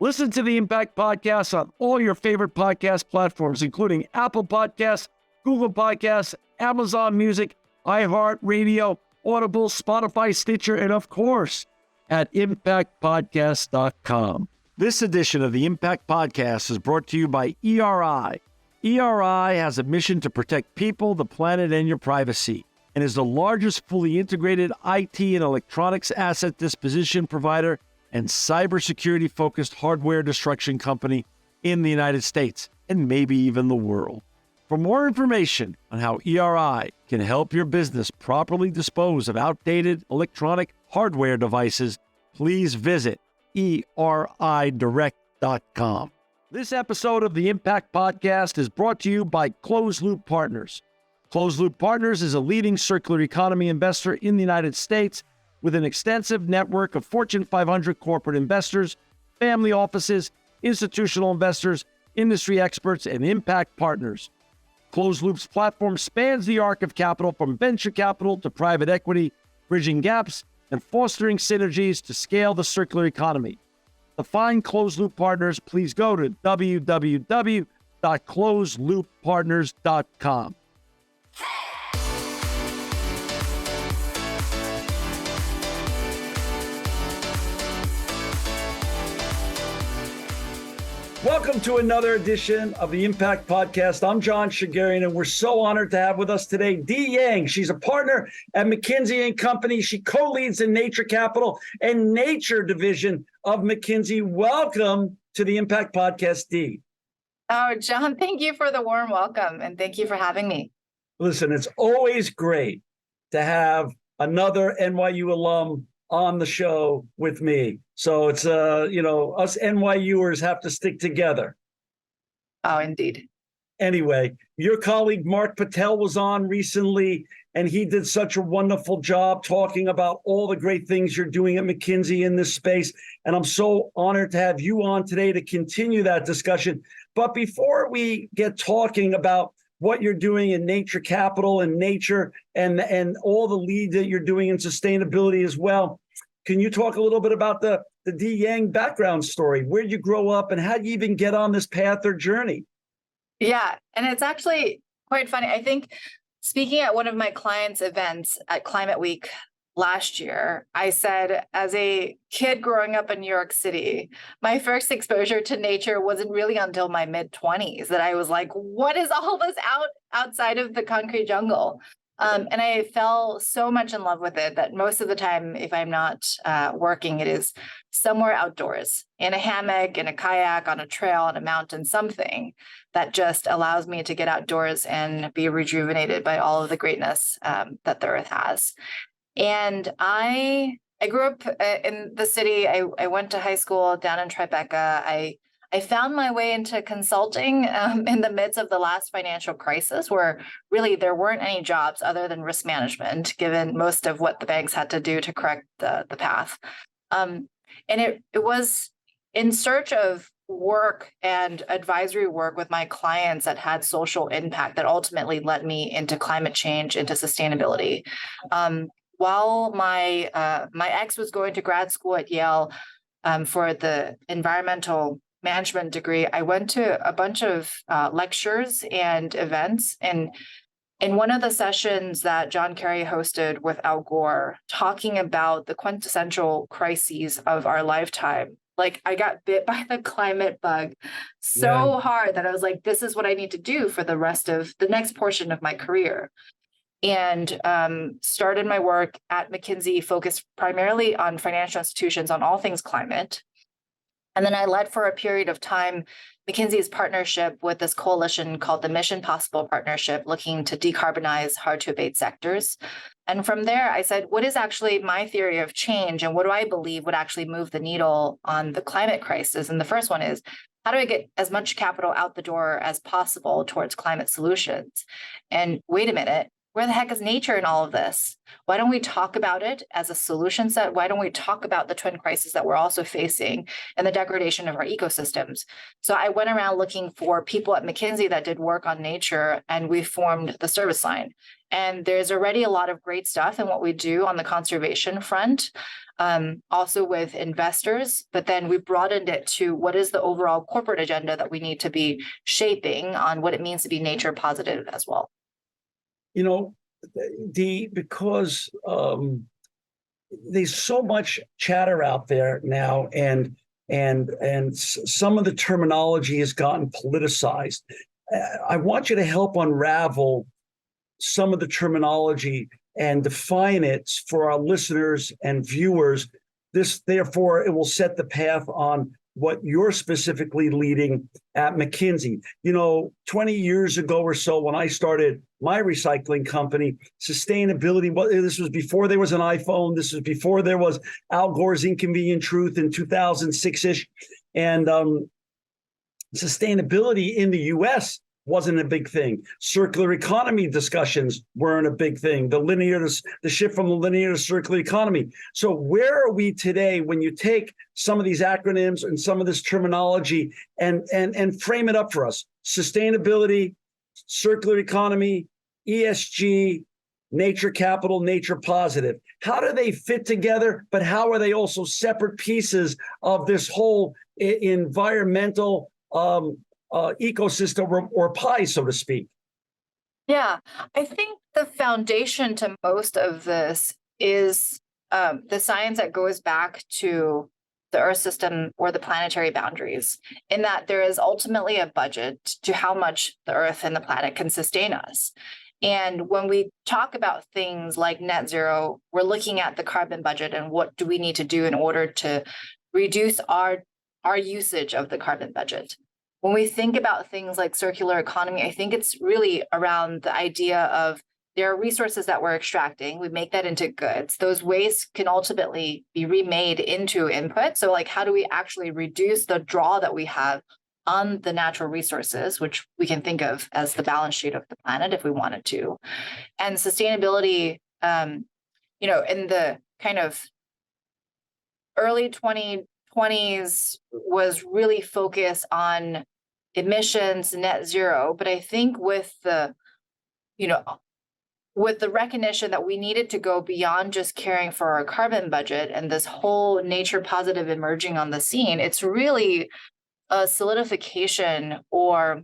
Listen to the Impact Podcast on all your favorite podcast platforms, including Apple Podcasts, Google Podcasts, Amazon Music, iHeartRadio, Audible, Spotify, Stitcher, and of course, at impactpodcast.com. This edition of the Impact Podcast is brought to you by ERI. ERI has a mission to protect people, the planet, and your privacy, and is the largest fully integrated IT and electronics asset disposition provider and cybersecurity-focused hardware destruction company in the United States, and maybe even the world. For more information on how ERI can help your business properly dispose of outdated electronic hardware devices, please visit eridirect.com. This episode of the Impact Podcast is brought to you by Closed Loop Partners. Closed Loop Partners is a leading circular economy investor in the United States with an extensive network of Fortune 500 corporate investors, family offices, institutional investors, industry experts, and impact partners. Closed Loop's platform spans the arc of capital from venture capital to private equity, bridging gaps and fostering synergies to scale the circular economy. To find Closed Loop Partners, please go to www.closedlooppartners.com. Welcome to another edition of the Impact Podcast. I'm John Shigarian, and we're so honored to have with us today Dee Yang. She's a partner at McKinsey & Company. She co-leads the Nature Capital and Nature Division of McKinsey. Welcome to the Impact Podcast, Dee. Oh, John, thank you for the warm welcome, and thank you for having me. Listen, it's always great to have another NYU alum on the show with me. So it's, us NYUers have to stick together. Oh, indeed. Anyway, your colleague Mark Patel was on recently, and he did such a wonderful job talking about all the great things you're doing at McKinsey in this space. And I'm so honored to have you on today to continue that discussion. But before we get talking about what you're doing in Nature Capital and Nature and all the lead that you're doing in sustainability as well, can you talk a little bit about the Dee Yang background story? Where did you grow up and how did you even get on this path or journey? Yeah, and it's actually quite funny. I think speaking at one of my clients' events at Climate Week last year, I said, as a kid growing up in New York City, my first exposure to nature wasn't really until my mid-20s that I was like, what is all this outside of the concrete jungle? And I fell so much in love with it that most of the time, if I'm not working, it is somewhere outdoors, in a hammock, in a kayak, on a trail, on a mountain, something that just allows me to get outdoors and be rejuvenated by all of the greatness that the earth has. And I grew up in the city. I went to high school down in Tribeca. I found my way into consulting in the midst of the last financial crisis, where really there weren't any jobs other than risk management, given most of what the banks had to do to correct the path. And it was in search of work and advisory work with my clients that had social impact that ultimately led me into climate change, into sustainability. While my ex was going to grad school at Yale for the environmental management degree, I went to a bunch of lectures and events. And in one of the sessions that John Kerry hosted with Al Gore, talking about the quintessential crises of our lifetime, like I got bit by the climate bug so hard that I was like, this is what I need to do for the rest of the next portion of my career. And started my work at McKinsey, focused primarily on financial institutions on all things climate. And then I led for a period of time McKinsey's partnership with this coalition called the Mission Possible Partnership, looking to decarbonize hard-to-abate sectors. And from there, I said, what is actually my theory of change, and what do I believe would actually move the needle on the climate crisis? And the first one is, how do I get as much capital out the door as possible towards climate solutions? And wait a minute, where the heck is nature in all of this? Why don't we talk about it as a solution set? Why don't we talk about the twin crises that we're also facing and the degradation of our ecosystems? So I went around looking for people at McKinsey that did work on nature, and we formed the service line. And there's already a lot of great stuff in what we do on the conservation front. also with investors, but then we broadened it to what is the overall corporate agenda that we need to be shaping on what it means to be nature positive as well. You know, because there's so much chatter out there now, and some of the terminology has gotten politicized. I want you to help unravel some of the terminology and define it for our listeners and viewers. Therefore, it will set the path on what you're specifically leading at McKinsey. 20 years ago or so, when I started my recycling company, sustainability, this was before there was an iPhone. This was before there was Al Gore's Inconvenient Truth in 2006-ish. And sustainability in the U.S. wasn't a big thing. Circular economy discussions weren't a big thing. The shift from the linear to circular economy. So where are we today when you take some of these acronyms and some of this terminology and frame it up for us? Sustainability, circular economy, ESG, nature capital, nature positive. How do they fit together? But how are they also separate pieces of this whole environmental ecosystem or pie, so to speak? Yeah, I think the foundation to most of this is the science that goes back to the Earth system or the planetary boundaries, in that there is ultimately a budget to how much the Earth and the planet can sustain us. And when we talk about things like net zero, we're looking at the carbon budget and what do we need to do in order to reduce our usage of the carbon budget. When we think about things like circular economy, I think it's really around the idea of there are resources that we're extracting. We make that into goods. Those wastes can ultimately be remade into input. So how do we actually reduce the draw that we have on the natural resources, which we can think of as the balance sheet of the planet if we wanted to. And sustainability, in the kind of early 2020s was really focused on emissions, net zero. But I think with the recognition that we needed to go beyond just caring for our carbon budget and this whole nature positive emerging on the scene, it's really a solidification or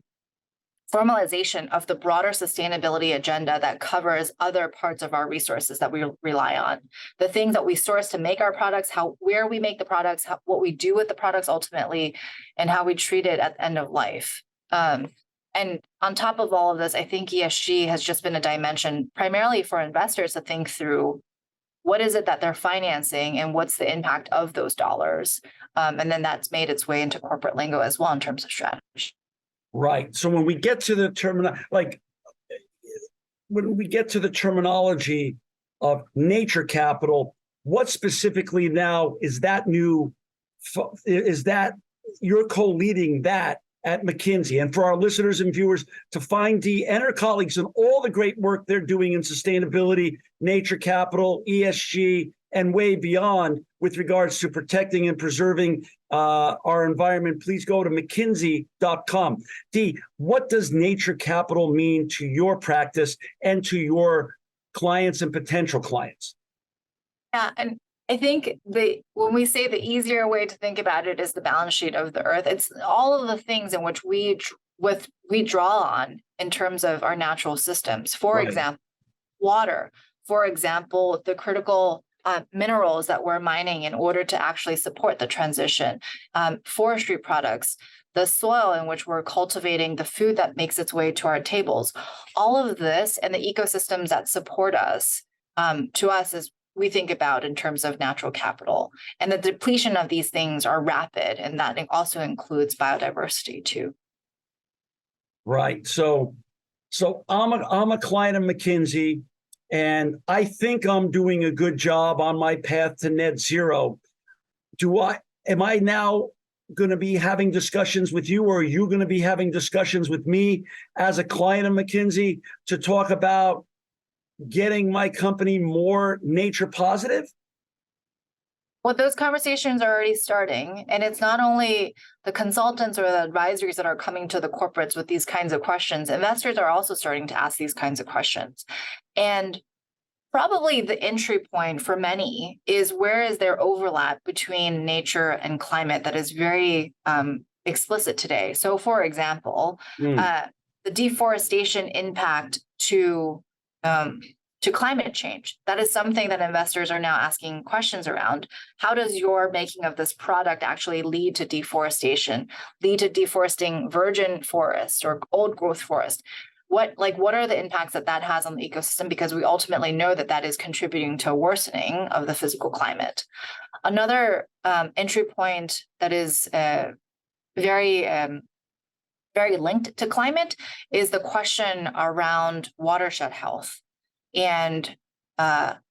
formalization of the broader sustainability agenda that covers other parts of our resources that we rely on. The things that we source to make our products, where we make the products, what we do with the products ultimately, and how we treat it at the end of life. And on top of all of this, I think ESG has just been a dimension primarily for investors to think through what is it that they're financing and what's the impact of those dollars. And then that's made its way into corporate lingo as well in terms of strategy. Right. So when we get to the terminology of nature capital, what specifically now is that new? Is that you're co-leading that at McKinsey? And for our listeners and viewers to find Dee and her colleagues and all the great work they're doing in sustainability, nature capital, ESG, and way beyond with regards to protecting and preserving our environment, please go to McKinsey.com. Dee, what does nature capital mean to your practice and to your clients and potential clients? Yeah, and I think when we say the easier way to think about it is the balance sheet of the Earth, it's all of the things in which we draw on in terms of our natural systems. For example, water. For example, the critical minerals that we're mining in order to actually support the transition, forestry products, the soil in which we're cultivating the food that makes its way to our tables. All of this and the ecosystems that support us, to us, is we think about in terms of natural capital. And the depletion of these things are rapid, and that also includes biodiversity too. Right. So I'm a client of McKinsey, and I think I'm doing a good job on my path to net zero. Am I now going to be having discussions with you, or are you going to be having discussions with me as a client of McKinsey to talk about getting my company more nature positive? Well, those conversations are already starting, and it's not only the consultants or the advisories that are coming to the corporates with these kinds of questions. Investors are also starting to ask these kinds of questions. And Probably the entry point for many is where is there overlap between nature and climate that is very explicit today. So, for example, Mm. the deforestation impact to climate change. That is something that investors are now asking questions around. How does your making of this product actually lead to deforestation, lead to deforesting virgin forest or old growth forest? What are the impacts that has on the ecosystem? Because we ultimately know that is contributing to a worsening of the physical climate. Another entry point that is very very linked to climate is the question around watershed health and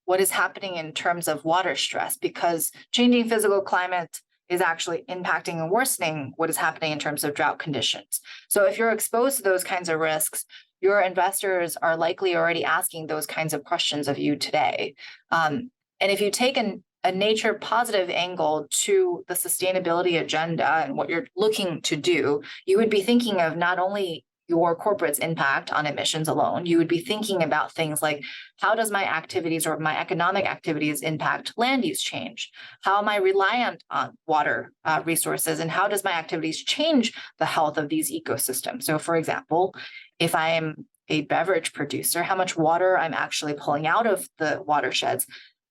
what is happening in terms of water stress, because changing physical climate is actually impacting and worsening what is happening in terms of drought conditions. So if you're exposed to those kinds of risks, your investors are likely already asking those kinds of questions of you today. And if you take a nature positive angle to the sustainability agenda and what you're looking to do, you would be thinking of not only your corporate's impact on emissions alone, you would be thinking about things like, how does my activities or my economic activities impact land use change? How am I reliant on water resources? And how does my activities change the health of these ecosystems? So for example, if I am a beverage producer, how much water I'm actually pulling out of the watersheds?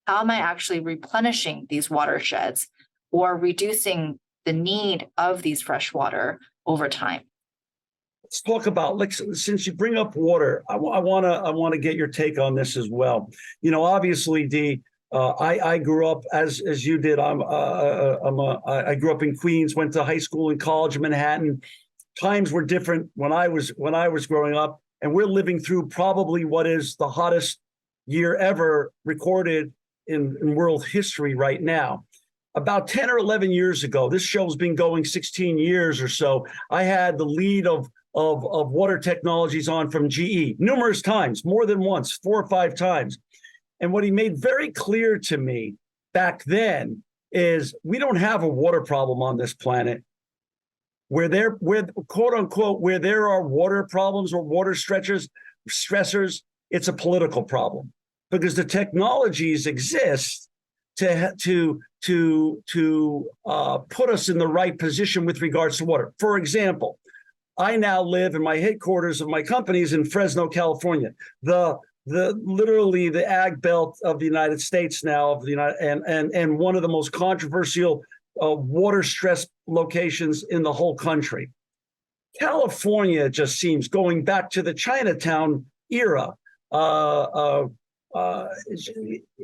How am I actually replenishing these watersheds or reducing the need of these fresh water over time? Let's talk about, like, since you bring up water, I want to get your take on this as well. Obviously, Dee, I grew up as you did. I grew up in Queens, went to high school and college in Manhattan. Times were different when I was growing up, and we're living through probably what is the hottest year ever recorded in world history right now. About 10 or 11 years ago, this show's been going 16 years or so. I had the lead of water technologies on from GE numerous times, more than once, 4 or 5 times. And what he made very clear to me back then is we don't have a water problem on this planet. Where quote unquote, where there are water problems or water stressors, it's a political problem, because the technologies exist to put us in the right position with regards to water. For example, I now live in my headquarters of my company is in Fresno, California, literally the ag belt of the United States now, and one of the most controversial water stress locations in the whole country. California just seems, going back to the Chinatown era,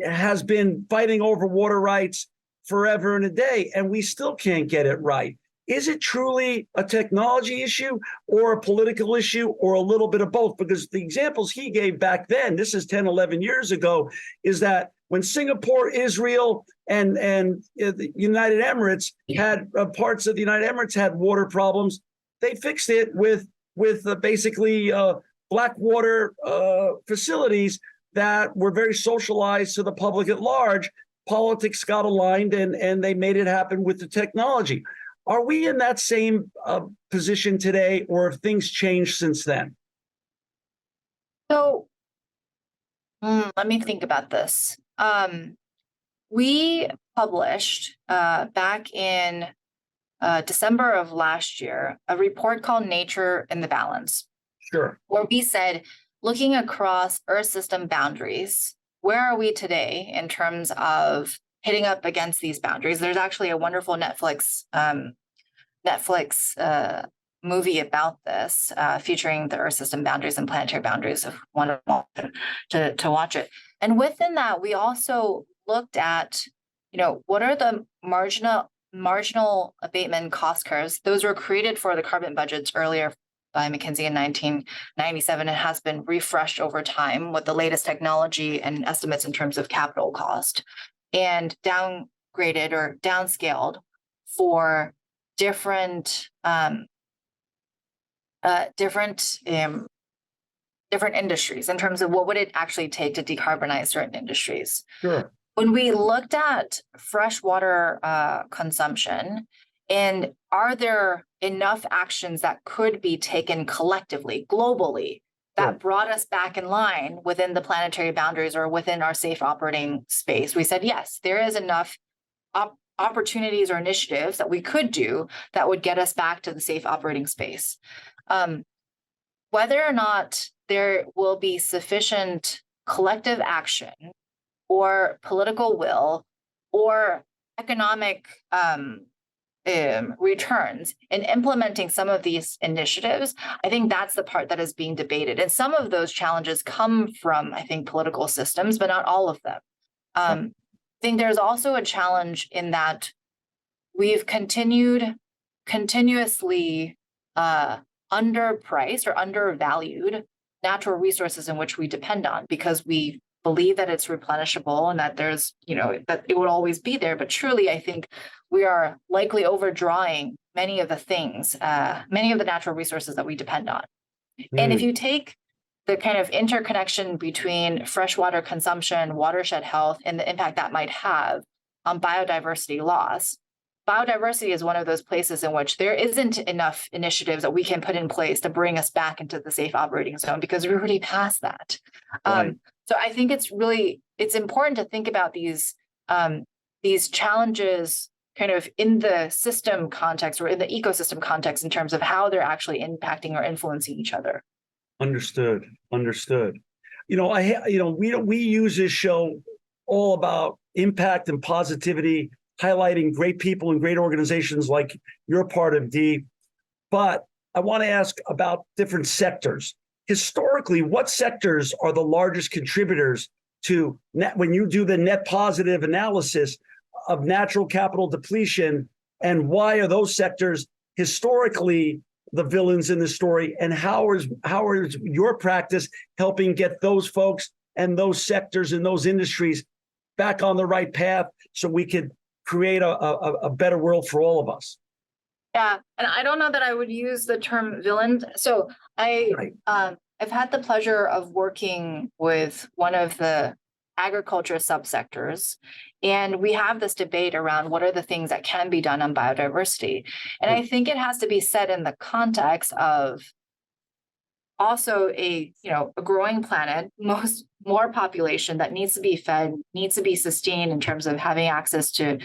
has been fighting over water rights forever and a day, and we still can't get it right. Is it truly a technology issue or a political issue or a little bit of both? Because the examples he gave back then, this is 10, 11 years ago, is that when Singapore, Israel, and the United Emirates had parts of the United Emirates had water problems, they fixed it with basically black water facilities that were very socialized to the public at large. Politics got aligned and they made it happen with the technology. Are we in that same position today, or have things changed since then? So let me think about this. We published back in December of last year a report called Nature in the Balance. Sure. Where we said, looking across Earth system boundaries, where are we today in terms of hitting up against these boundaries? There's actually a wonderful Netflix movie about this, featuring the Earth system boundaries and planetary boundaries. If one to watch it. And within that, we also looked at, what are the marginal abatement cost curves? Those were created for the carbon budgets earlier by McKinsey in 1997. It has been refreshed over time with the latest technology and estimates in terms of capital cost, and downgraded or downscaled for different industries in terms of what would it actually take to decarbonize certain industries. Sure. When we looked at freshwater consumption, and are there enough actions that could be taken collectively, globally, that brought us back in line within the planetary boundaries or within our safe operating space. We said, yes, there is enough opportunities or initiatives that we could do that would get us back to the safe operating space. Whether or not there will be sufficient collective action or political will or economic returns in implementing some of these initiatives, I think that's the part that is being debated. And some of those challenges come from, I think, political systems, but not all of them. I think there's also a challenge in that we've continuously underpriced or undervalued natural resources in which we depend on because we believe that it's replenishable and that there's, that it would always be there. But truly, I think we are likely overdrawing many of the things, many of the natural resources that we depend on. And if you take the kind of interconnection between freshwater consumption, watershed health, and the impact that might have on biodiversity loss, biodiversity is one of those places in which there isn't enough initiatives that we can put in place to bring us back into the safe operating zone because we're already past that. Right. So I think it's important to think about these challenges kind of in the system context or in the ecosystem context in terms of how they're actually impacting or influencing each other. Understood. We use this show all about impact and positivity, highlighting great people and great organizations like you're part of, Dee. But I want to ask about different sectors. Historically, what sectors are the largest contributors to when you do the net positive analysis of natural capital depletion, and why are those sectors historically the villains in the story, and how is your practice helping get those folks and those sectors and those industries back on the right path so we could create a better world for all of us? Yeah, and I don't know that I would use the term villain. So I've had the pleasure of working with one of the agriculture subsectors, and we have this debate around what are the things that can be done on biodiversity. And I think it has to be said in the context of also a growing planet, more population that needs to be fed, needs to be sustained in terms of having access to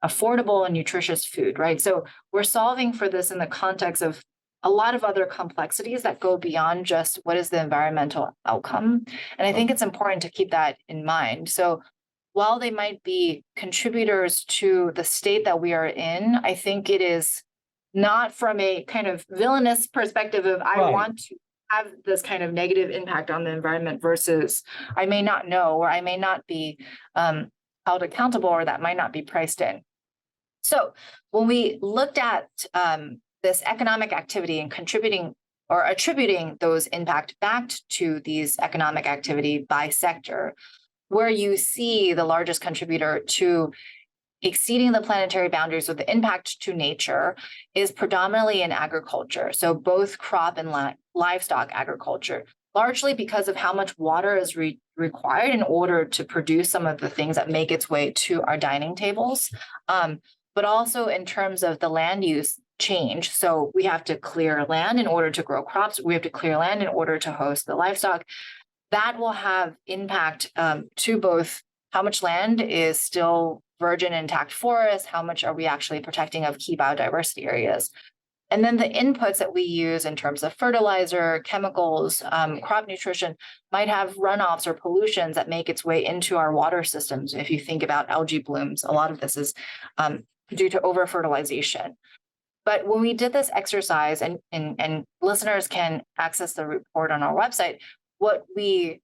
affordable and nutritious food, right? So we're solving for this in the context of a lot of other complexities that go beyond just what is the environmental outcome. And I think it's important to keep that in mind. So while they might be contributors to the state that we are in, I think it is not from a kind of villainous perspective of I want to have this kind of negative impact on the environment versus I may not know, or I may not be held accountable, or that might not be priced in. So when we looked at this economic activity and contributing or attributing those impact back to these economic activity by sector, where you see the largest contributor to exceeding the planetary boundaries with the impact to nature is predominantly in agriculture. So both crop and livestock agriculture, largely because of how much water is required in order to produce some of the things that make its way to our dining tables, but also in terms of the land use change. So we have to clear land in order to grow crops. We have to clear land in order to host the livestock. That will have impact to both how much land is still virgin intact forest, how much are we actually protecting of key biodiversity areas. And then the inputs that we use in terms of fertilizer, chemicals, crop nutrition might have runoffs or pollutions that make its way into our water systems. If you think about algae blooms, a lot of this is due to over-fertilization. But when we did this exercise, and listeners can access the report on our website, what we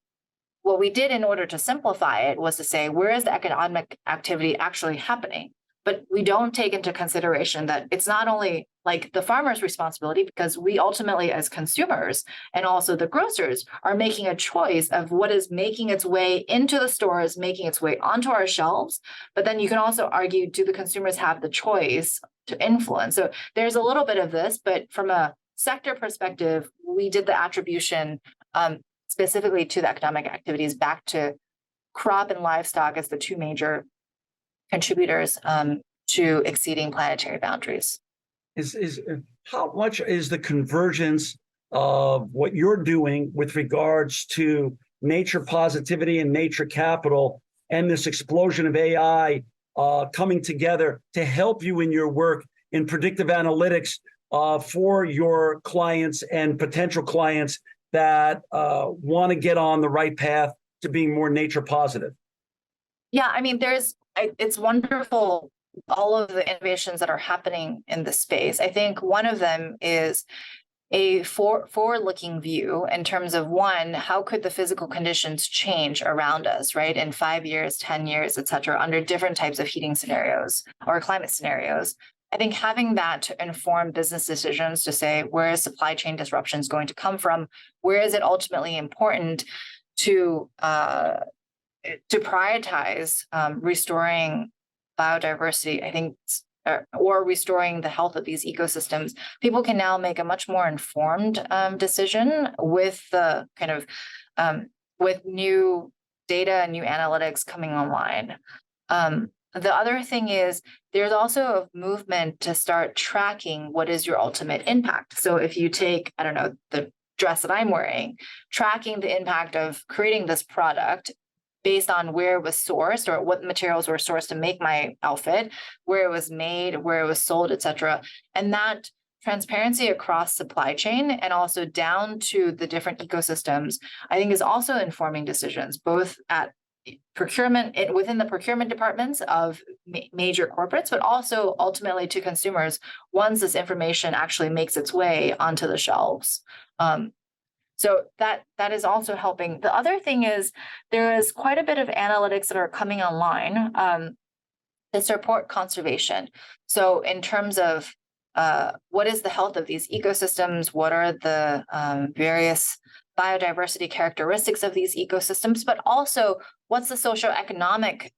did in order to simplify it was to say, where is the economic activity actually happening? But we don't take into consideration that it's not only like the farmer's responsibility, because we ultimately as consumers and also the grocers are making a choice of what is making its way into the stores, making its way onto our shelves. But then you can also argue, do the consumers have the choice to influence? So there's a little bit of this, but from a sector perspective, we did the attribution specifically to the economic activities back to crop and livestock as the two major contributors to exceeding planetary boundaries. How much is the convergence of what you're doing with regards to nature positivity and nature capital and this explosion of AI coming together to help you in your work in predictive analytics for your clients and potential clients that want to get on the right path to being more nature positive? Yeah, I mean, it's wonderful, all of the innovations that are happening in the space. I think one of them is a forward-looking view in terms of, one, how could the physical conditions change around us, right, in 5 years, 10 years, et cetera, under different types of heating scenarios or climate scenarios. I think having that to inform business decisions to say, where is supply chain disruptions going to come from? Where is it ultimately important to prioritize restoring biodiversity, I think, or restoring the health of these ecosystems? People can now make a much more informed decision with the kind of with new data and new analytics coming online. The other thing is there's also a movement to start tracking what is your ultimate impact. So if you take, I don't know, the dress that I'm wearing, tracking the impact of creating this product based on where it was sourced or what materials were sourced to make my outfit, where it was made, where it was sold, et cetera. And that transparency across supply chain and also down to the different ecosystems, I think, is also informing decisions, both at procurement, within the procurement departments of major corporates, but also ultimately to consumers once this information actually makes its way onto the shelves. So that is also helping. The other thing is there is quite a bit of analytics that are coming online that support conservation. So in terms of what is the health of these ecosystems, what are the various biodiversity characteristics of these ecosystems, but also what's the socioeconomic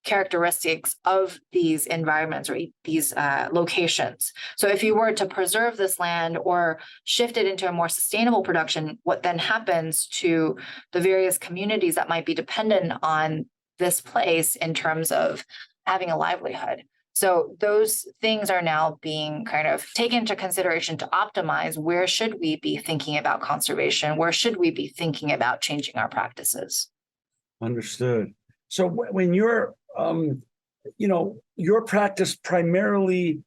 characteristics of these environments or these locations. So if you were to preserve this land or shift it into a more sustainable production, what then happens to the various communities that might be dependent on this place in terms of having a livelihood? So those things are now being kind of taken into consideration to optimize where should we be thinking about conservation, where should we be thinking about changing our practices. Understood. So when you're your practice primarily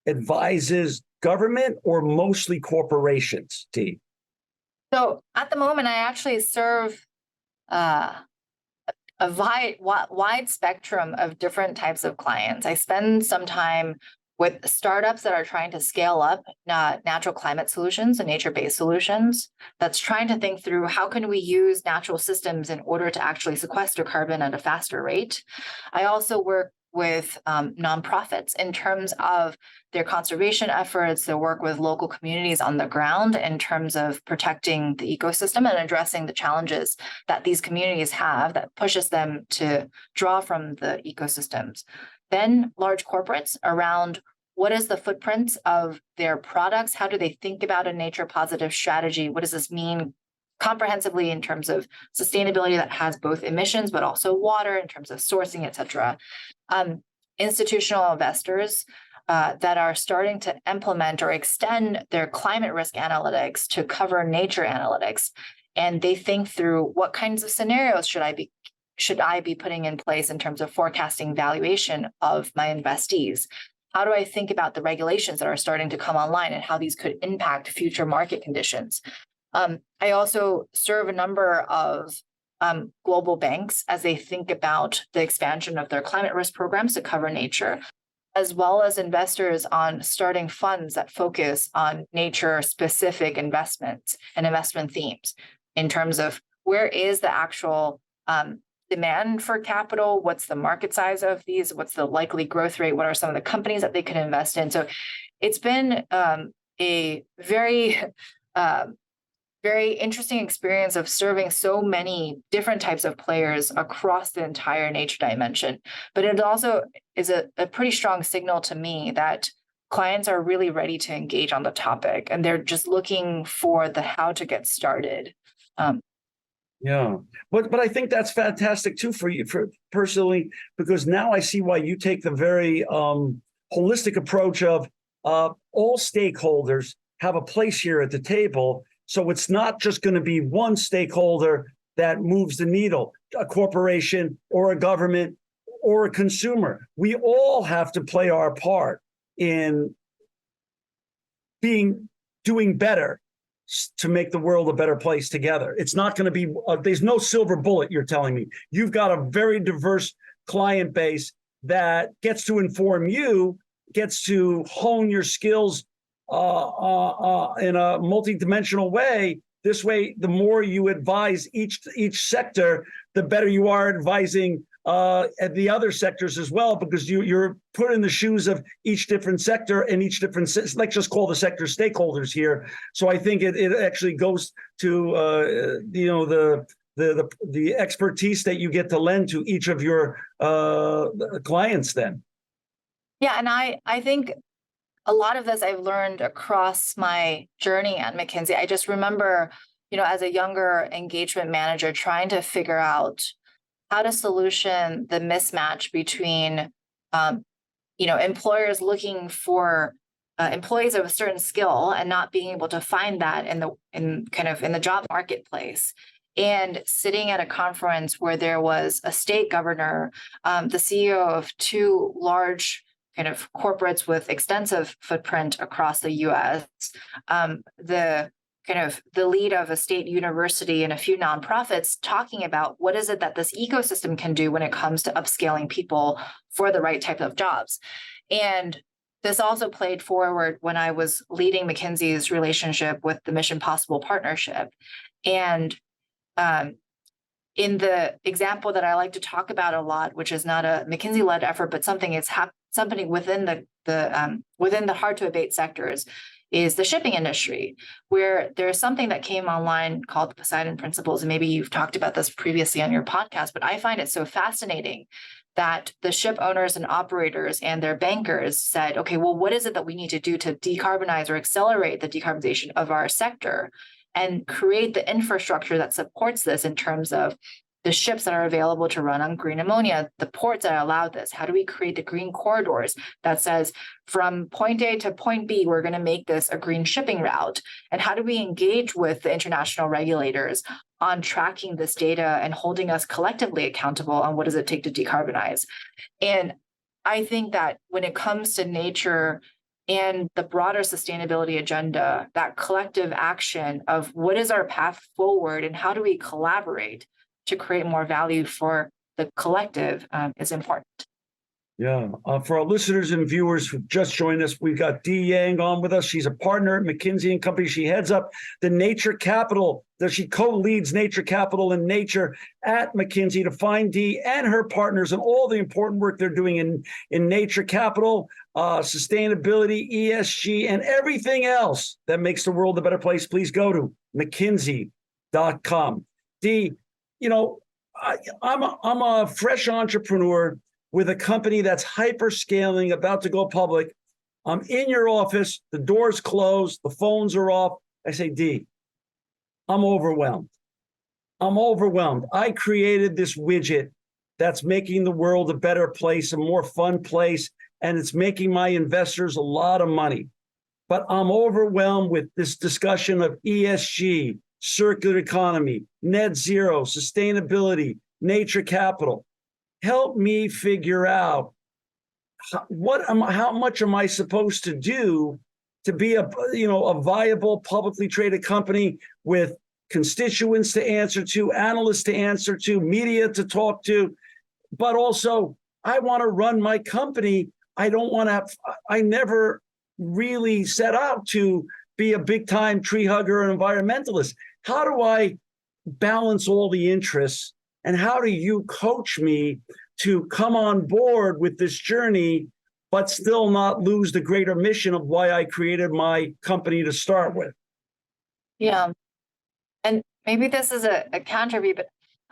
advises government or mostly corporations, T? So at the moment, I actually serve a wide spectrum of different types of clients. I spend some time with startups that are trying to scale up natural climate solutions and nature-based solutions, that's trying to think through how can we use natural systems in order to actually sequester carbon at a faster rate. I also work with nonprofits in terms of their conservation efforts, their work with local communities on the ground in terms of protecting the ecosystem and addressing the challenges that these communities have that pushes them to draw from the ecosystems. Then large corporates around what is the footprint of their products? How do they think about a nature positive strategy? What does this mean comprehensively in terms of sustainability that has both emissions, but also water in terms of sourcing, et cetera? Institutional investors that are starting to implement or extend their climate risk analytics to cover nature analytics. And they think through what kinds of scenarios should I be putting in place in terms of forecasting valuation of my investees? How do I think about the regulations that are starting to come online and how these could impact future market conditions? I also serve a number of global banks as they think about the expansion of their climate risk programs to cover nature, as well as investors on starting funds that focus on nature-specific investments and investment themes in terms of where is the actual demand for capital, what's the market size of these, what's the likely growth rate, what are some of the companies that they could invest in. So it's been a very very interesting experience of serving so many different types of players across the entire nature dimension. But it also is a pretty strong signal to me that clients are really ready to engage on the topic, and they're just looking for the how to get started. Yeah, but I think that's fantastic too for you, for personally, because now I see why you take the very holistic approach of all stakeholders have a place here at the table. So it's not just going to be one stakeholder that moves the needle, a corporation or a government or a consumer. We all have to play our part in doing better to make the world a better place together. It's not going to be, there's no silver bullet, you're telling me. You've got a very diverse client base that gets to inform you, gets to hone your skills in a multidimensional way. This way, the more you advise each sector, the better you are advising at the other sectors as well, because you're put in the shoes of each different sector and each different, let's just call the sector stakeholders here. So I think it actually goes to the expertise that you get to lend to each of your clients then. Yeah, and I think a lot of this I've learned across my journey at McKinsey. I just remember, as a younger engagement manager, trying to figure out how to solution the mismatch between, employers looking for employees of a certain skill and not being able to find that in the job marketplace. And sitting at a conference where there was a state governor, the CEO of two large kind of corporates with extensive footprint across the U.S., the lead of a state university and a few nonprofits, talking about what is it that this ecosystem can do when it comes to upscaling people for the right type of jobs. And this also played forward when I was leading McKinsey's relationship with the Mission Possible Partnership. And in the example that I like to talk about a lot, which is not a McKinsey-led effort, but something within the hard to abate sectors, is the shipping industry, where there's something that came online called the Poseidon Principles. And maybe you've talked about this previously on your podcast, but I find it so fascinating that the ship owners and operators and their bankers said, okay, well, what is it that we need to do to decarbonize or accelerate the decarbonization of our sector and create the infrastructure that supports this in terms of the ships that are available to run on green ammonia, the ports that allow this? How do we create the green corridors that says from point A to point B, we're going to make this a green shipping route? And how do we engage with the international regulators on tracking this data and holding us collectively accountable on what does it take to decarbonize? And I think that when it comes to nature and the broader sustainability agenda, that collective action of what is our path forward and how do we collaborate to create more value for the collective is important. Yeah. For our listeners and viewers who just joined us, we've got Dee Yang on with us. She's a partner at McKinsey and Company. She heads up the Nature Capital. She co-leads Nature Capital and Nature at McKinsey. To find Dee and her partners and all the important work they're doing in Nature Capital, sustainability, ESG, and everything else that makes the world a better place, please go to McKinsey.com. Dee, I'm a fresh entrepreneur with a company that's hyper scaling, about to go public. I'm in your office, the door's closed, the phones are off. I say, Dee, I'm overwhelmed. I created this widget that's making the world a better place, a more fun place, and it's making my investors a lot of money. But I'm overwhelmed with this discussion of ESG, circular economy, net zero, sustainability, nature capital. Help me figure out how much am I supposed to do to be a viable publicly traded company with constituents to answer to, analysts to answer to, media to talk to, but also I want to run my company. I never really set out to be a big time tree hugger and environmentalist. How do I balance all the interests? And how do you coach me to come on board with this journey, but still not lose the greater mission of why I created my company to start with? Yeah. And maybe this is a counter view, but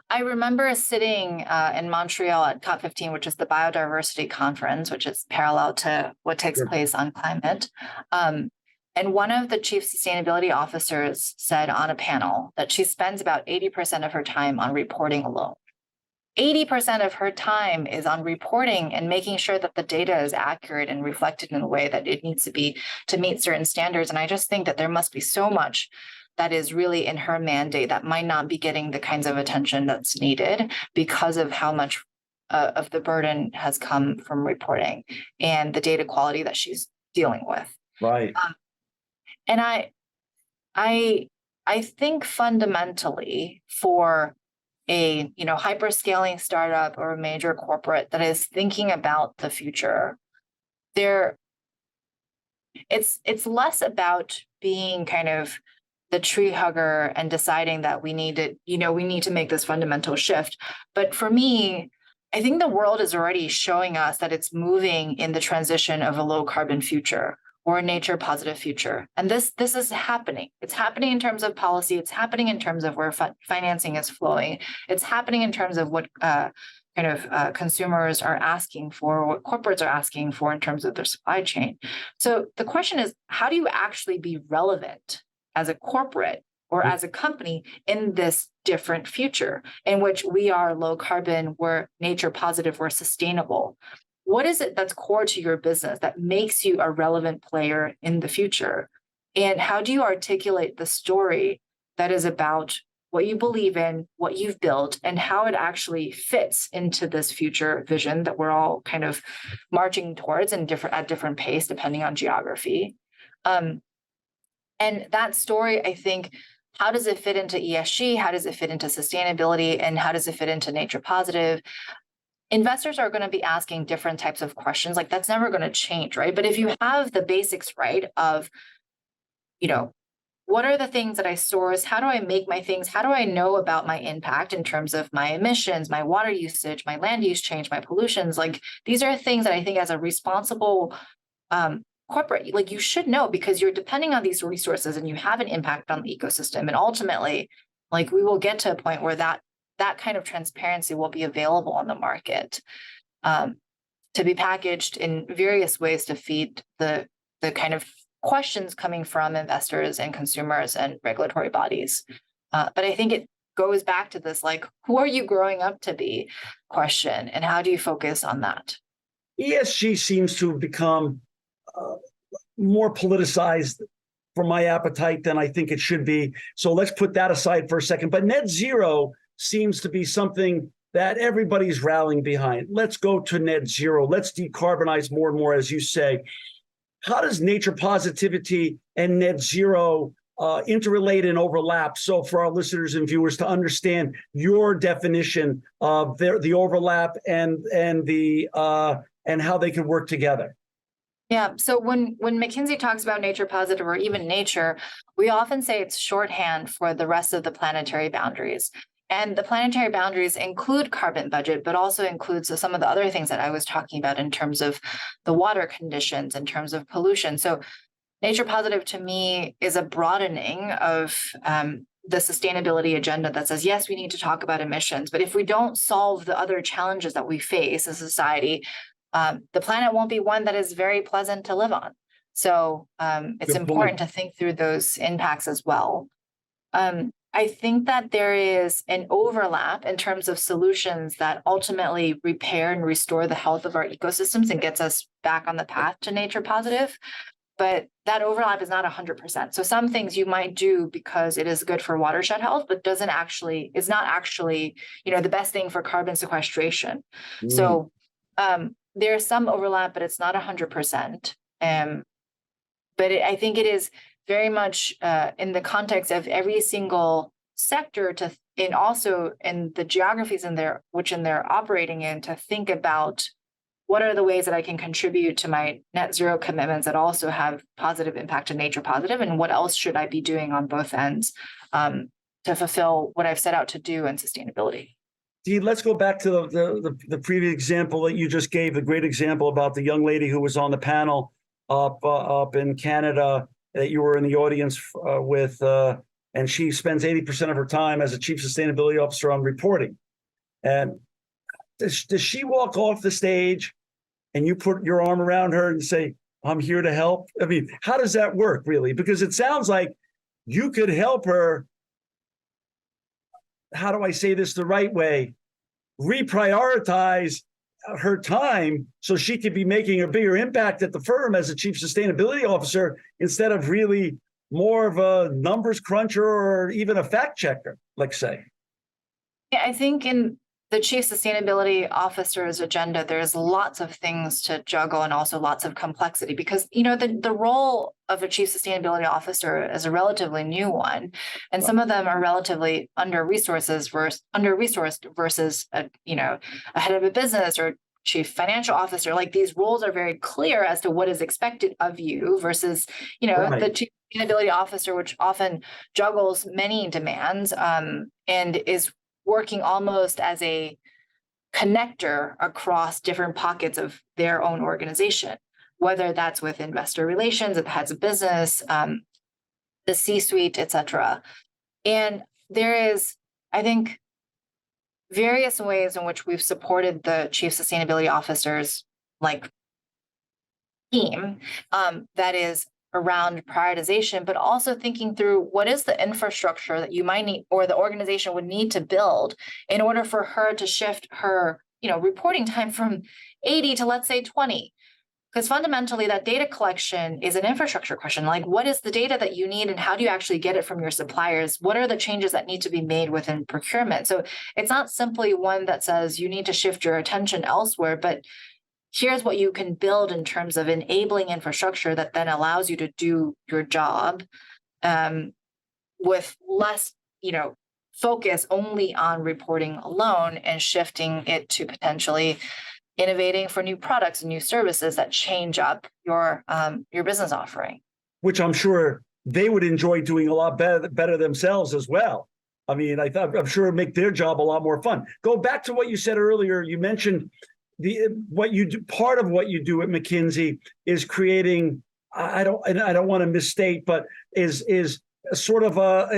I remember sitting in Montreal at COP15, which is the biodiversity conference, which is parallel to what takes place on climate. And one of the chief sustainability officers said on a panel that she spends about 80% of her time on reporting alone. 80% of her time is on reporting and making sure that the data is accurate and reflected in the way that it needs to be to meet certain standards. And I just think that there must be so much that is really in her mandate that might not be getting the kinds of attention that's needed because of how much of the burden has come from reporting and the data quality that she's dealing with. Right. And I think fundamentally for a hyperscaling startup or a major corporate that is thinking about the future, it's less about being kind of the tree hugger and deciding that we need to make this fundamental shift. But for me, I think the world is already showing us that it's moving in the transition of a low carbon future or a nature positive future. And this is happening. It's happening in terms of policy. It's happening in terms of where financing is flowing. It's happening in terms of what consumers are asking for, what corporates are asking for in terms of their supply chain. So the question is, how do you actually be relevant as a corporate or as a company in this different future in which we are low carbon, we're nature positive, we're sustainable? What is it that's core to your business that makes you a relevant player in the future? And how do you articulate the story that is about what you believe in, what you've built, and how it actually fits into this future vision that we're all kind of marching towards and at different pace, depending on geography? And that story, I think, how does it fit into ESG? How does it fit into sustainability? And how does it fit into nature positive? Investors are going to be asking different types of questions. Like that's never going to change, right? But if you have the basics right of, what are the things that I source? How do I make my things? How do I know about my impact in terms of my emissions, my water usage, my land use change, my pollutions? Like these are things that I think as a responsible corporate, like you should know because you're depending on these resources and you have an impact on the ecosystem. And ultimately, like we will get to a point where that kind of transparency will be available on the market to be packaged in various ways to feed the kind of questions coming from investors and consumers and regulatory bodies. But I think it goes back to this, like, who are you growing up to be question, and how do you focus on that? ESG seems to have become more politicized for my appetite than I think it should be. So let's put that aside for a second. But net zero seems to be something that everybody's rallying behind. Let's go to net zero. Let's decarbonize more and more, as you say. How does nature positivity and net zero interrelate and overlap? So for our listeners and viewers to understand your definition of the overlap and how they can work together. Yeah. So when McKinsey talks about nature positive or even nature, we often say it's shorthand for the rest of the planetary boundaries. And the planetary boundaries include carbon budget, but also includes some of the other things that I was talking about in terms of the water conditions, in terms of pollution. So nature positive to me is a broadening of the sustainability agenda that says, yes, we need to talk about emissions, but if we don't solve the other challenges that we face as a society, the planet won't be one that is very pleasant to live on. So it's important to think through those impacts as well. I think that there is an overlap in terms of solutions that ultimately repair and restore the health of our ecosystems and gets us back on the path to nature positive. But that overlap is not 100%. So some things you might do because it is good for watershed health, but is not actually, the best thing for carbon sequestration. So there's some overlap, but it's not 100%. But I think it is very much in the context of every single sector and also in the geographies which they're operating in, to think about what are the ways that I can contribute to my net zero commitments that also have positive impact to nature positive, and what else should I be doing on both ends to fulfill what I've set out to do in sustainability. Dee, let's go back to the previous example that you just gave, the great example about the young lady who was on the panel up in Canada that you were in the audience with, and she spends 80% of her time as a chief sustainability officer on reporting. And does she walk off the stage and you put your arm around her and say, I'm here to help? I mean, how does that work really? Because it sounds like you could help her. How do I say this the right way? reprioritize her time so she could be making a bigger impact at the firm as a chief sustainability officer instead of really more of a numbers cruncher or even a fact checker, let's say? Yeah, I think in the chief sustainability officer's agenda, there's lots of things to juggle and also lots of complexity because, the role of a chief sustainability officer is a relatively new one. And some of them are relatively under-resourced versus a head of a business or chief financial officer. Like these roles are very clear as to what is expected of you versus, Right. the chief sustainability officer, which often juggles many demands and is working almost as a connector across different pockets of their own organization, whether that's with investor relations, the heads of business, the C-suite, et cetera. And there is, I think, various ways in which we've supported the chief sustainability officers like team that is around prioritization, but also thinking through what is the infrastructure that you might need or the organization would need to build in order for her to shift her, reporting time from 80 to let's say 20. Because fundamentally that data collection is an infrastructure question. Like what is the data that you need and how do you actually get it from your suppliers? What are the changes that need to be made within procurement? So it's not simply one that says you need to shift your attention elsewhere, but here's what you can build in terms of enabling infrastructure that then allows you to do your job with less, focus only on reporting alone and shifting it to potentially innovating for new products and new services that change up your business offering. Which I'm sure they would enjoy doing a lot better themselves as well. I mean, I'm sure it'd make their job a lot more fun. Go back to what you said earlier. You mentioned what you do. Part of what you do at McKinsey is creating. I don't want to misstate, but is sort of a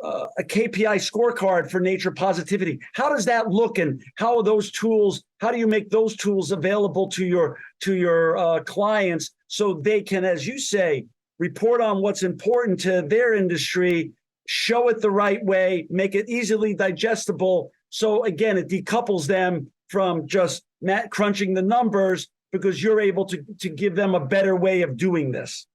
KPI scorecard for nature positivity. How does that look, and how are those tools? How do you make those tools available to your clients so they can, as you say, report on what's important to their industry, show it the right way, make it easily digestible. So again, it decouples them from just crunching the numbers because you're able to give them a better way of doing this.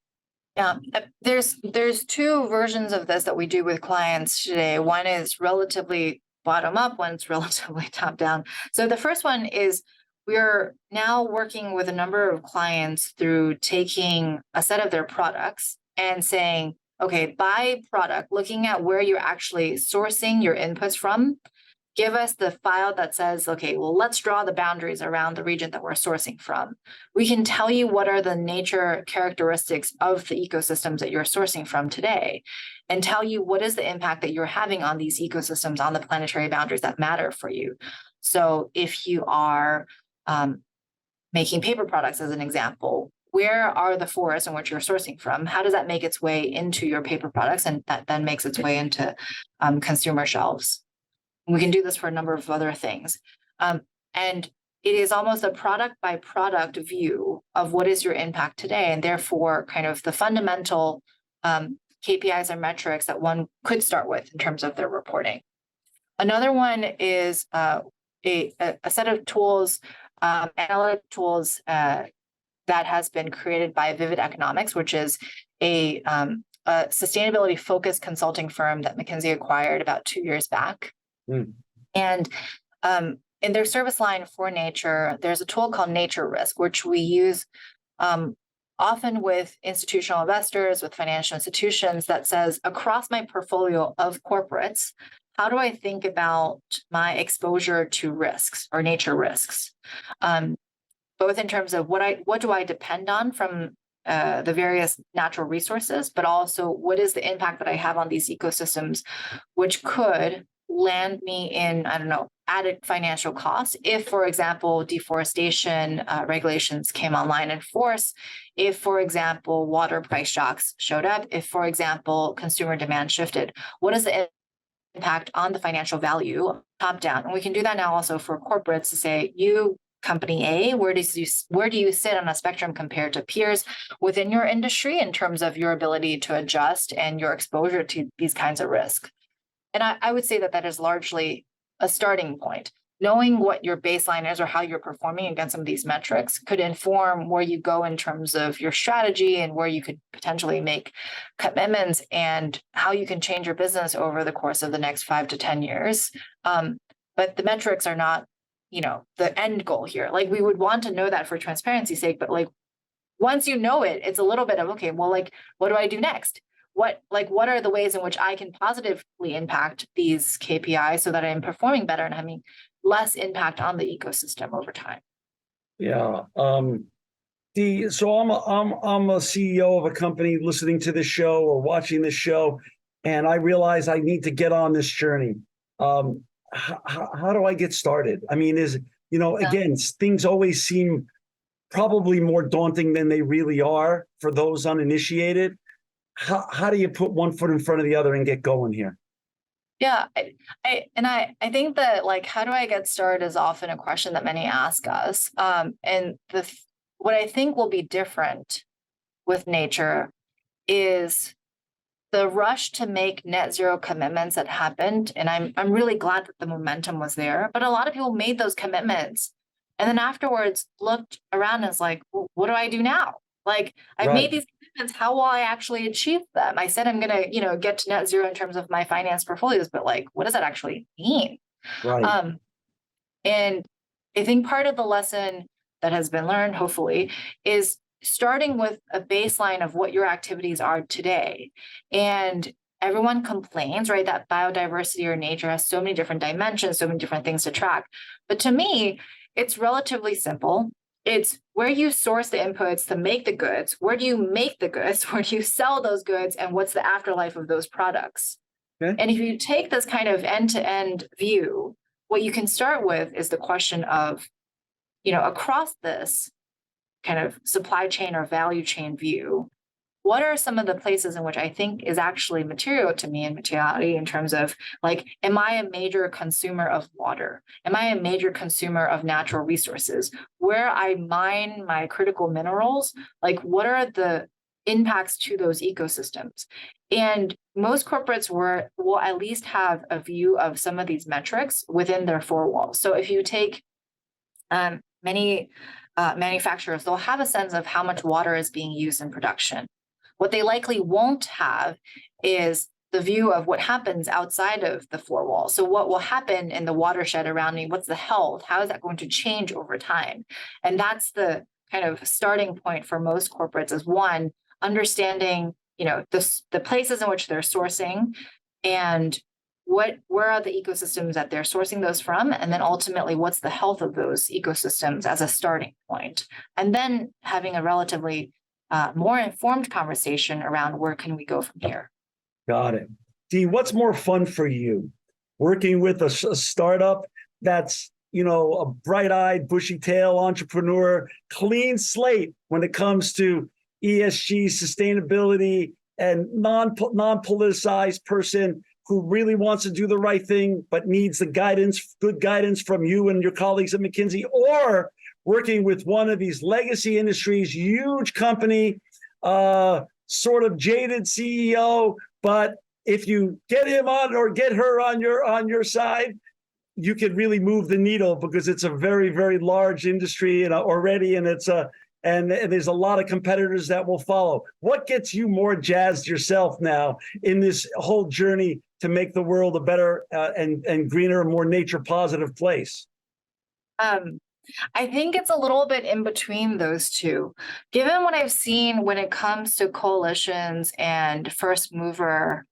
Yeah, there's two versions of this that we do with clients today. One is relatively bottom up, one's relatively top down. So the first one is we're now working with a number of clients through taking a set of their products and saying, okay, by product, looking at where you're actually sourcing your inputs from, give us the file that says, okay, well, let's draw the boundaries around the region that we're sourcing from. We can tell you what are the nature characteristics of the ecosystems that you're sourcing from today, and tell you what is the impact that you're having on these ecosystems, on the planetary boundaries that matter for you. So if you are making paper products, as an example, where are the forests in which you're sourcing from? How does that make its way into your paper products? And that then makes its way into consumer shelves. We can do this for a number of other things. And it is almost a product by product view of what is your impact today, and therefore kind of the fundamental KPIs and metrics that one could start with in terms of their reporting. Another one is a set of tools, analytic tools that has been created by Vivid Economics, which is a sustainability focused consulting firm that McKinsey acquired about 2 years back. And in their service line for nature, there's a tool called Nature Risk, which we use often with institutional investors, with financial institutions, that says, across my portfolio of corporates, how do I think about my exposure to risks or nature risks? Both in terms of what do I depend on from the various natural resources, but also what is the impact that I have on these ecosystems, which could land me in, added financial costs if, for example, deforestation regulations came online in force, if, for example, water price shocks showed up, if, for example, consumer demand shifted. What is the impact on the financial value top down? And we can do that now also for corporates to say, you company A, where do you sit on a spectrum compared to peers within your industry in terms of your ability to adjust and your exposure to these kinds of risks? And I would say that is largely a starting point. Knowing what your baseline is or how you're performing against some of these metrics could inform where you go in terms of your strategy and where you could potentially make commitments and how you can change your business over the course of the next 5 to 10 years. But the metrics are not, the end goal here. Like, we would want to know that for transparency's sake, but like, once you know it, it's a little bit of, okay, well, like, what do I do next? What are the ways in which I can positively impact these KPIs so that I'm performing better and having less impact on the ecosystem over time? Yeah. So I'm a CEO of a company listening to this show or watching this show, and I realize I need to get on this journey. How do I get started? I mean, again, things always seem probably more daunting than they really are for those uninitiated. How do you put one foot in front of the other and get going here? Yeah, I think that, like, how do I get started is often a question that many ask us. And what I think will be different with nature is the rush to make net zero commitments that happened. And I'm really glad that the momentum was there. But a lot of people made those commitments and then afterwards looked around and was like, well, what do I do now? Like, I've made these commitments. How will I actually achieve them? I said I'm going to, get to net zero in terms of my finance portfolios, but like, what does that actually mean? Right. And I think part of the lesson that has been learned, hopefully, is starting with a baseline of what your activities are today. And everyone complains, right, that biodiversity or nature has so many different dimensions, so many different things to track. But to me, it's relatively simple. It's where you source the inputs to make the goods, where do you make the goods, where do you sell those goods, and what's the afterlife of those products? Okay. And if you take this kind of end-to-end view, what you can start with is the question of, across this kind of supply chain or value chain view, what are some of the places in which I think is actually material to me and materiality in terms of, like, am I a major consumer of water? Am I a major consumer of natural resources? Where I mine my critical minerals, like, what are the impacts to those ecosystems? And most corporates will at least have a view of some of these metrics within their four walls. So if you take many manufacturers, they'll have a sense of how much water is being used in production. What they likely won't have is the view of what happens outside of the four walls. So what will happen in the watershed around me? What's the health? How is that going to change over time? And that's the kind of starting point for most corporates is one, understanding, the places in which they're sourcing and where are the ecosystems that they're sourcing those from? And then ultimately, what's the health of those ecosystems as a starting point? And then having a relatively more informed conversation around where can we go from here. Got it. Dee, what's more fun for you? Working with a startup that's, a bright-eyed, bushy-tail entrepreneur, clean slate when it comes to ESG, sustainability, and non-politicized person who really wants to do the right thing but needs the good guidance from you and your colleagues at McKinsey, or working with one of these legacy industries, huge company, sort of jaded CEO, but if you get him on or get her on your side, you can really move the needle because it's a very, very large industry and already, and and there's a lot of competitors that will follow. What gets you more jazzed yourself now in this whole journey to make the world a better and greener, more nature positive place? I think it's a little bit in between those two. Given what I've seen when it comes to coalitions and first mover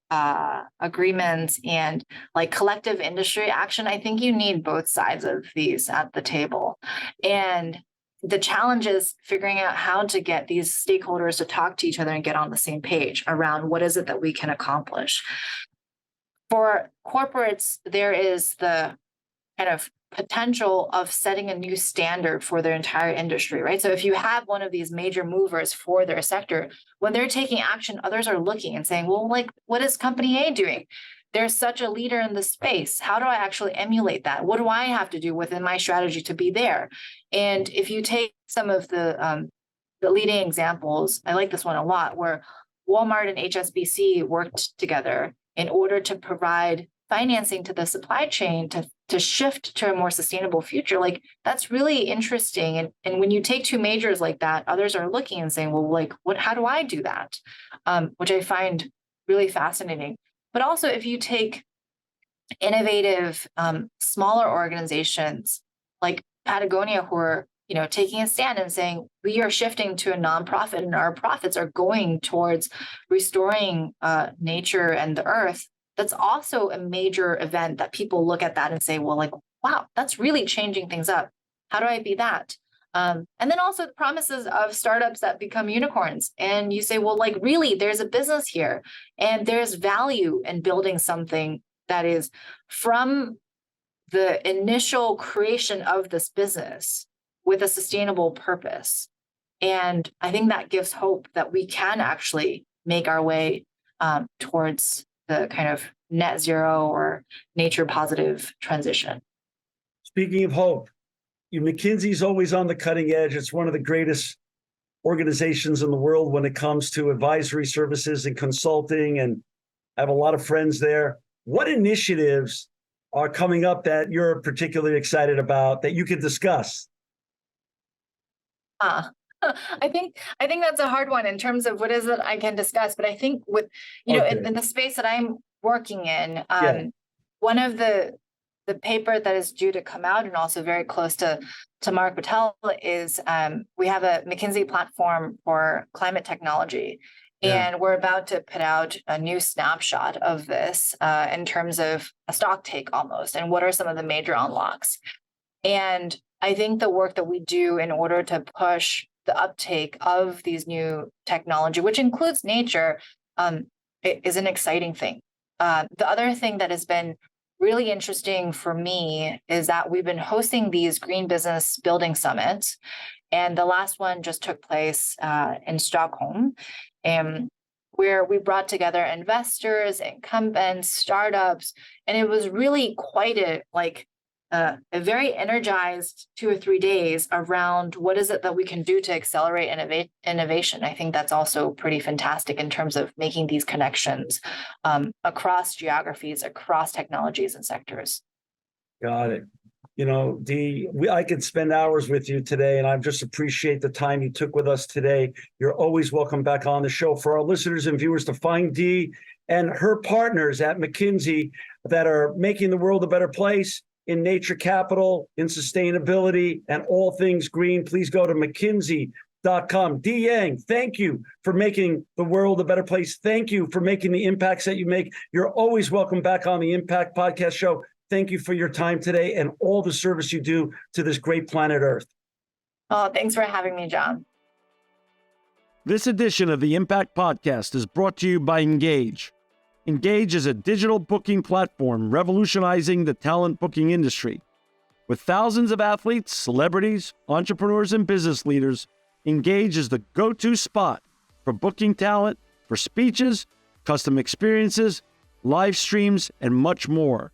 agreements and like collective industry action, I think you need both sides of these at the table. And the challenge is figuring out how to get these stakeholders to talk to each other and get on the same page around what is it that we can accomplish. For corporates, there is the kind of potential of setting a new standard for their entire industry, right? So if you have one of these major movers for their sector, when they're taking action, others are looking and saying, well, like, what is company A doing? They're such a leader in the space. How do I actually emulate that? What do I have to do within my strategy to be there? And if you take some of the leading examples, I like this one a lot, where Walmart and HSBC worked together in order to provide financing to the supply chain to shift to a more sustainable future. Like, that's really interesting. And when you take two majors like that, others are looking and saying, well, like, how do I do that? Which I find really fascinating. But also, if you take innovative, smaller organizations like Patagonia, who are taking a stand and saying, we are shifting to a nonprofit and our profits are going towards restoring nature and the earth. That's also a major event that people look at that and say, well, like, wow, that's really changing things up. How do I be that? And then also the promises of startups that become unicorns. And you say, well, like, really, there's a business here and there's value in building something that is from the initial creation of this business with a sustainable purpose. And I think that gives hope that we can actually make our way towards the kind of net zero or nature positive transition. Speaking of hope, McKinsey's always on the cutting edge. It's one of the greatest organizations in the world when it comes to advisory services and consulting, and I have a lot of friends there. What initiatives are coming up that you're particularly excited about that you could discuss? I think that's a hard one in terms of what is it I can discuss. But I think with in the space that I'm working in, one of the paper that is due to come out and also very close to Mark Patel is we have a McKinsey platform for climate technology. And we're about to put out a new snapshot of this in terms of a stock take almost, and what are some of the major unlocks. And I think the work that we do in order to push the uptake of these new technology, which includes nature, is an exciting thing. The other thing that has been really interesting for me is that we've been hosting these green business building summits. And the last one just took place in Stockholm, where we brought together investors, incumbents, startups, and it was really quite a very energized 2 or 3 days around what is it that we can do to accelerate innovation. I think that's also pretty fantastic in terms of making these connections across geographies, across technologies and sectors. Got it. Dee, I could spend hours with you today, and I just appreciate the time you took with us today. You're always welcome back on the show. For our listeners and viewers to find Dee and her partners at McKinsey that are making the world a better place in nature capital, in sustainability, and all things green, please go to McKinsey.com. Dee Yang, thank you for making the world a better place. Thank you for making the impacts that you make. You're always welcome back on the Impact Podcast Show. Thank you for your time today and all the service you do to this great planet Earth. Oh, thanks for having me, John. This edition of the Impact Podcast is brought to you by Engage. Engage is a digital booking platform revolutionizing the talent booking industry. With thousands of athletes, celebrities, entrepreneurs, and business leaders, Engage is the go-to spot for booking talent, for speeches, custom experiences, live streams, and much more.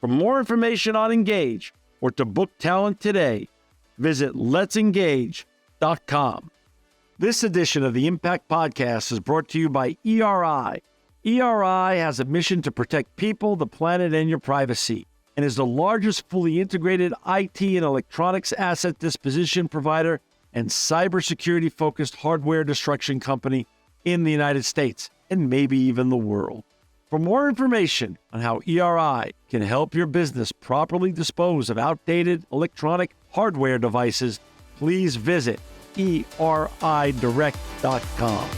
For more information on Engage or to book talent today, visit letsengage.com. This edition of the Impact Podcast is brought to you by ERI. ERI has a mission to protect people, the planet, and your privacy, and is the largest fully integrated IT and electronics asset disposition provider and cybersecurity-focused hardware destruction company in the United States, and maybe even the world. For more information on how ERI can help your business properly dispose of outdated electronic hardware devices, please visit eridirect.com.